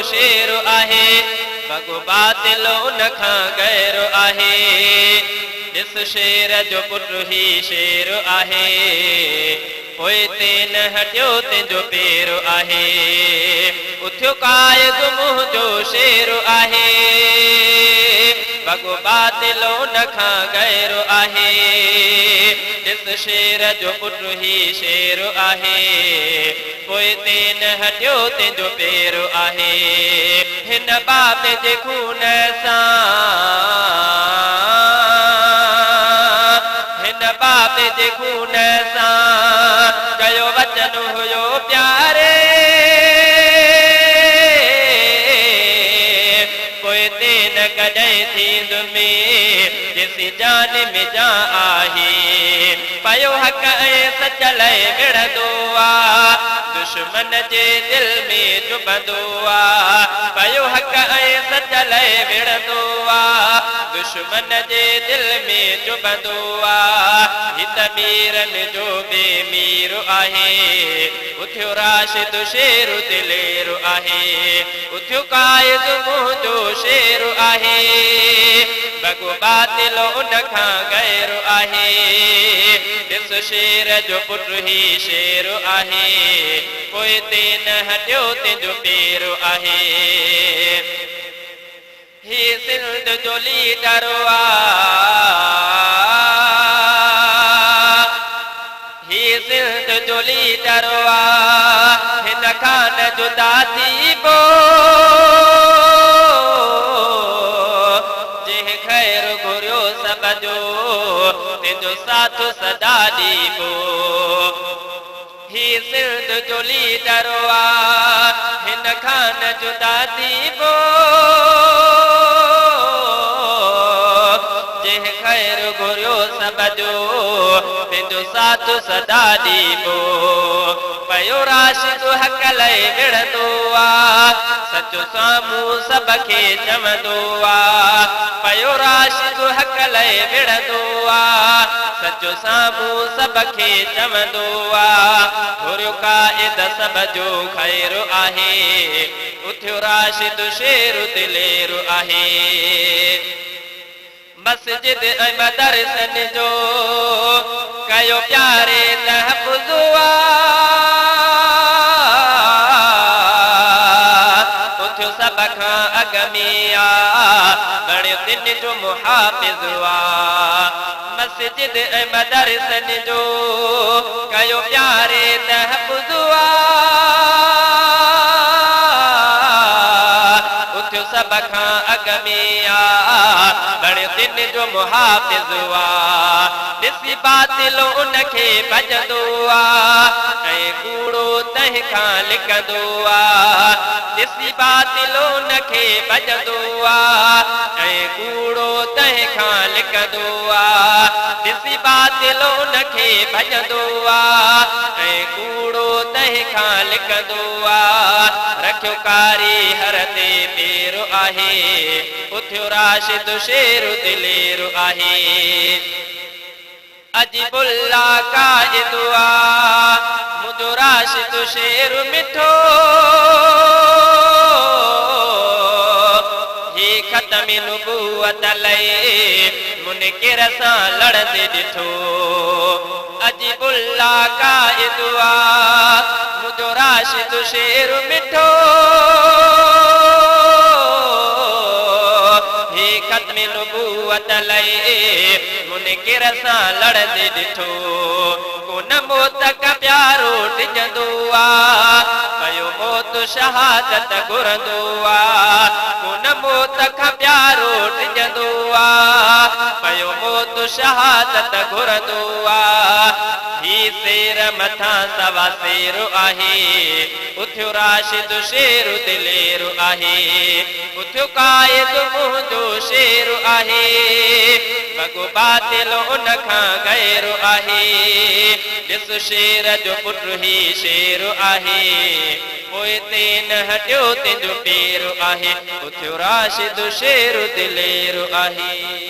शेर आहे बगो बातिलो उन खां गैर आहे ॾिस शेर जो पुट ही शेर आहे पोइ ते न हटियो तुंहिंजो पेर आहे उथियो कायद मुंहिंजो शेर आहे बगो बातिलो उन खां गैर आहे ॾिस शेर जो पुट ही शेर आहे पोइ ते न हटियो तुंहिंजो पेर आहे हिन बाप जे खून सां बाप जे खून सां कयो वचन हुयो प्यारे पोइ ते न कॾहिं थींद में जेसी जान में जा आहे पयो हक़ ऐं सच लाइ विढ़ंदो आहे दुश्मन जे दिल में चुभंदो आहे पयो हक़ ऐं सच लाइ विढ़ंदो आहे दुश्मन जे दिल में चुभंदो आहे हित मीरनि जो बेमीर आहे उथियो राशिद शेर दिलेर आहे उथियो कायद मुंहिंजो शेर आहे बगो बातिलो उन खां गैर आहे ॾिस शेर जो पुट ही शेर आहे पोइ ते न हटियो तुंहिंजो पेर आहे ही सिंध जो लीडर ही सिंध जो लीडर हिन खां न जुदा थी पो जंहिं ख़ैर घुरियो सब जो तुंहिंजो साथ सदा ॾीबो ही सिंध जो लीडर हिन खां न जुदा थी पो जंहिं ख़ैर घुरियो सब जो तुंहिंजो साथ सदा ॾीबो पयो राशिद हक़ लाइ विढ़ंदो आहे सचो साम्हूं सभ खे चवंदो आहे पयो राशिद हक़ लाइ विढ़ंदो आहे सचो साम्हूं सभ खे चवंदो आहे घुरियो काइद सब जो ख़ैर आहे उथियो राशिद शेर दिलेर आहे मस्जिद ऐं मदरसन जो कयो प्यारे तहफ़्फ़ुज़ उथियो सब खां अॻ में बणियो दिन जो मुहाफ़िज़ मस्जिद ऐं मदरसन जो कयो प्यारे तहफ़्फ़ुज़ उथियो सब खां अॻ में बणियो दिन जो मुहाफ़िज़ ॾिसी बातिलो उन खे भॼंदो आहे ऐं कूड़ो तंहिं खां लिकंदो आहे ॾिसी बातिलो उन खे भॼंदो आहे ऐं कूड़ो तंहिं खां लिकंदो आहे ॾिसी बातिलो उन खे भॼंदो आहे ऐं कूड़ो तंहिं खां लिकंदो आहे रखियो कारी हर ते पेर आहे उथियो राशिद शेर दिलेर आहे अजीबुल्ला काइद मुंहिंजो राशिद शेर मिठो ही ख़त्म नबूवत लाइ मुनकिर सां लड़ंदे ॾिठो अजीबुल्ला काइद मुंहिंजो राशिद शेर मिठो ही ख़त्म नबूवत लाइ मुनकिर सां लड़ंदे ॾिठो कोन मौत का प्यारो टिजंदो आहे पयो मौत शहादत घुरंदो आहे कोन मौत खां प्यारो टिजंदो आहे पयो मौत शहादत घुरंदो आहे ही शेर मथां सवा शेर आहे उथियो राशिद शेर दिलेर आहे उथियो काइद मुंहिंजो शेर आहे बगो बातिल उन खां गैर आहे ॾिस शेर जो पुट ही शेर आहे पोइ ते न हटियो तुंहिंजो पेर आहे उथियो राशिद शेर दिलेर आहे।